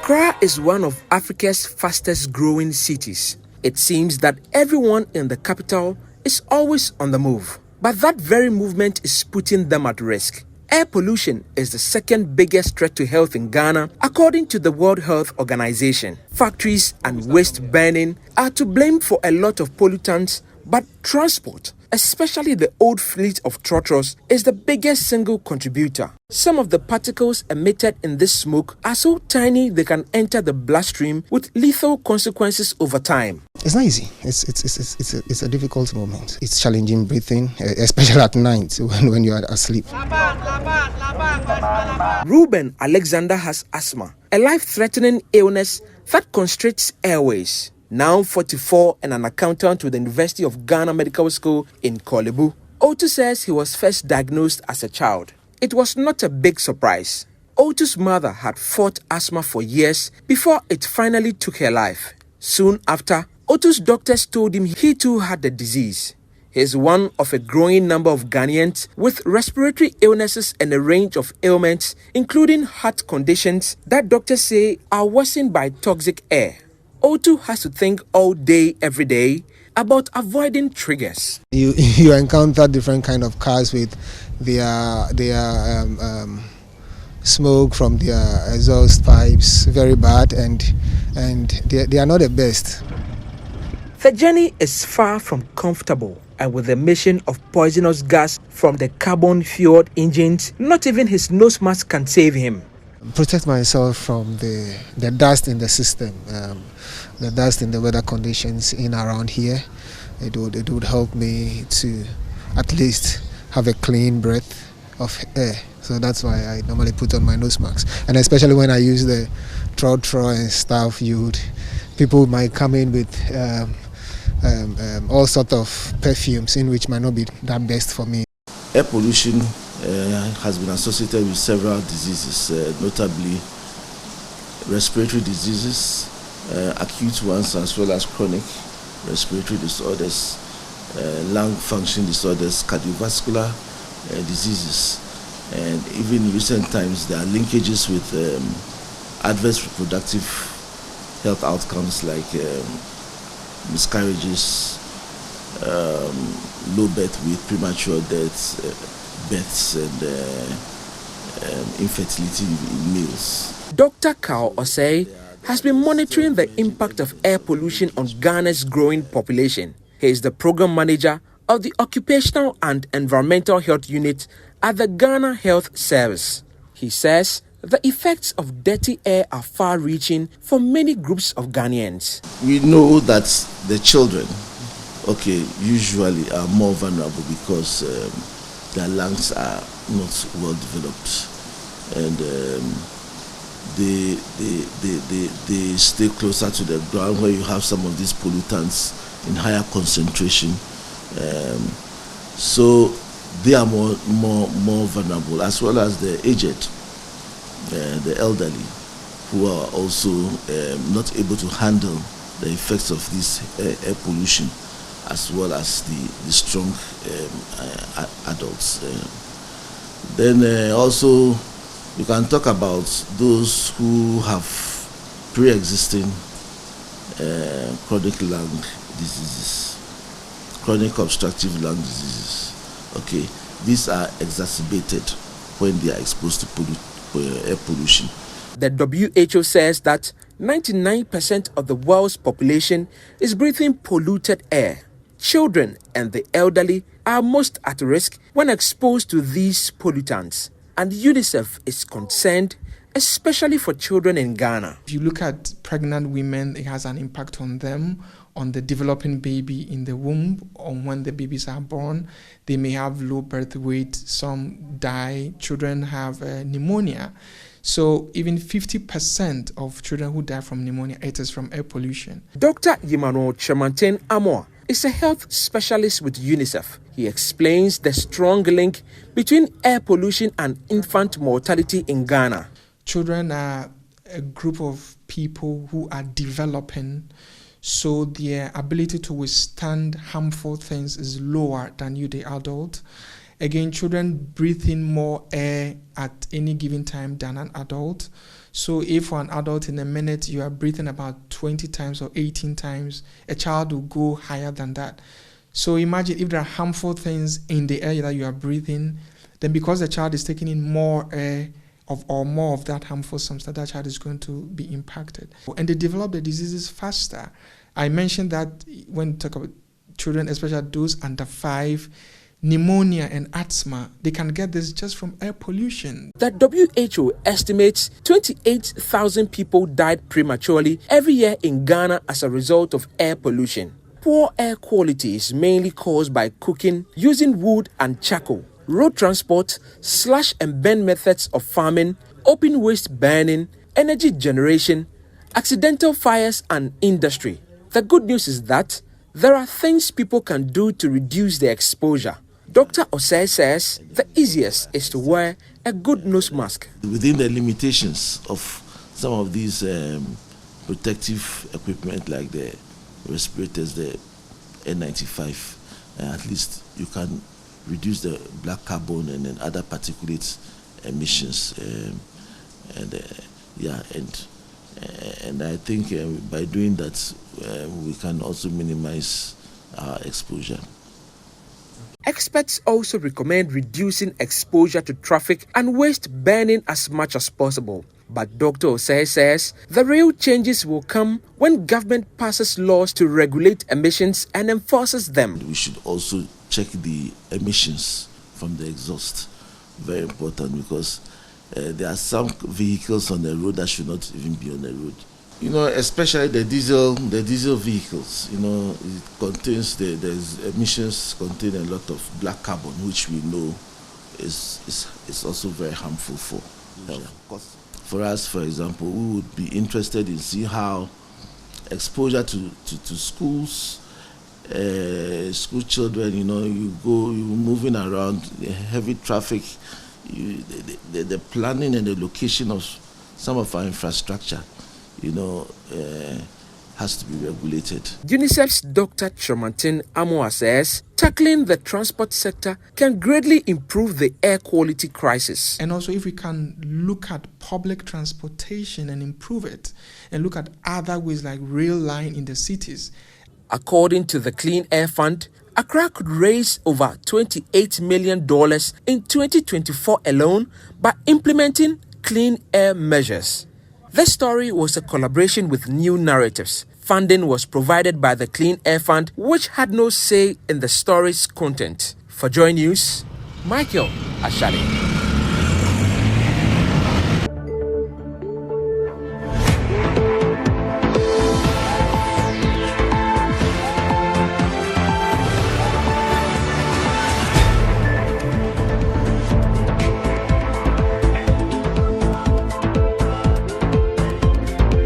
Accra is one of Africa's fastest growing cities. It seems that everyone in the capital is always on the move. But that very movement is putting them at risk. Air pollution is the second biggest threat to health in Ghana, according to the World Health Organization. Factories and waste burning are to blame for a lot of pollutants, but transport, especially the old fleet of trotros, is the biggest single contributor. Some of the particles emitted in this smoke are so tiny they can enter the bloodstream with lethal consequences over time. It's not easy. It's a difficult moment. It's challenging breathing, especially at night when you are asleep. Ruben Alexander has asthma, a life-threatening illness that constricts airways. Now 44 and an accountant with the University of Ghana Medical School in Korle Bu, Otu says he was first diagnosed as a child. It was not a big surprise. Otu's mother had fought asthma for years before it finally took her life. Soon after, Otu's doctors told him he too had the disease. He is one of a growing number of Ghanaians with respiratory illnesses and a range of ailments, including heart conditions that doctors say are worsened by toxic air. Otu has to think all day, every day about avoiding triggers. You encounter different kind of cars with their smoke from their exhaust pipes, very bad, and they are not the best. The journey is far from comfortable, and with the emission of poisonous gas from the carbon-fueled engines, not even his nose mask can save him. Protect myself from the dust in the system, the dust in the weather conditions in around here. It would help me to at least have a clean breath of air. So that's why I normally put on my nose mask. And especially when I use the trotro and stuff, people might come in with all sorts of perfumes in which might not be that best for me. Air pollution has been associated with several diseases, notably respiratory diseases, acute ones as well as chronic respiratory disorders, lung function disorders, cardiovascular diseases, and even in recent times there are linkages with adverse reproductive health outcomes like miscarriages, low birth weight, premature deaths, and infertility in males. Dr. Carl Osei has been monitoring the impact of air pollution on Ghana's growing population. He is the program manager of the Occupational and Environmental Health Unit at the Ghana Health Service. He says the effects of dirty air are far-reaching for many groups of Ghanaians. We know that the children, usually are more vulnerable because their lungs are not well developed, and they stay closer to the ground where you have some of these pollutants in higher concentration. So they are more vulnerable, as well as the aged, the elderly, who are also not able to handle the effects of this air pollution, as well as the strong adults. Then also you can talk about those who have pre-existing chronic lung diseases, chronic obstructive lung diseases. These are exacerbated when they are exposed to air pollution. The WHO says that 99% of the world's population is breathing polluted air. Children and the elderly are most at risk when exposed to these pollutants, and UNICEF is concerned, especially for children in Ghana. If you look at pregnant women, it has an impact on them, on the developing baby in the womb, on when the babies are born. They may have low birth weight, some die, children have pneumonia. So even 50% of children who die from pneumonia, it is from air pollution. Dr. Emmanuel Chemanten Amor is a health specialist with UNICEF. He explains the strong link between air pollution and infant mortality in Ghana. Children are a group of people who are developing, so their ability to withstand harmful things is lower than the adult. Again, children breathe in more air at any given time than an adult. So if for an adult in a minute you are breathing about 20 times or 18 times, a child will go higher than that. So imagine if there are harmful things in the air that you are breathing, then because the child is taking in more air or more of that harmful substance, that child is going to be impacted. And they develop the diseases faster. I mentioned that when we talk about children, especially those under 5, pneumonia and asthma, they can get this just from air pollution. The WHO estimates 28,000 people died prematurely every year in Ghana as a result of air pollution. Poor air quality is mainly caused by cooking, using wood and charcoal, road transport, slash and burn methods of farming, open waste burning, energy generation, accidental fires and industry. The good news is that there are things people can do to reduce their exposure. Dr. Osei says the easiest is to wear a good nose mask. Within the limitations of some of these protective equipment like the respirators, the N95, at least you can reduce the black carbon and then other particulate emissions. And I think by doing that, we can also minimize our exposure. Experts also recommend reducing exposure to traffic and waste burning as much as possible. But Dr. Osei says the real changes will come when government passes laws to regulate emissions and enforces them. We should also check the emissions from the exhaust. Very important, because there are some vehicles on the road that should not even be on the road. You know, especially the diesel vehicles. You know, it contains the emissions contain a lot of black carbon, which we know is also very harmful for health. For us, for example, we would be interested in seeing how exposure to schools, school children. You know, you're moving around heavy traffic. The planning and the location of some of our infrastructure, has to be regulated. UNICEF's Dr. Chromantin Amoa says tackling the transport sector can greatly improve the air quality crisis. And also, if we can look at public transportation and improve it, and look at other ways like rail line in the cities. According to the Clean Air Fund, Accra could raise over $28 million in 2024 alone by implementing clean air measures. This story was a collaboration with New Narratives. Funding was provided by the Clean Air Fund, which had no say in the story's content. For Joy News, Michael Ashade.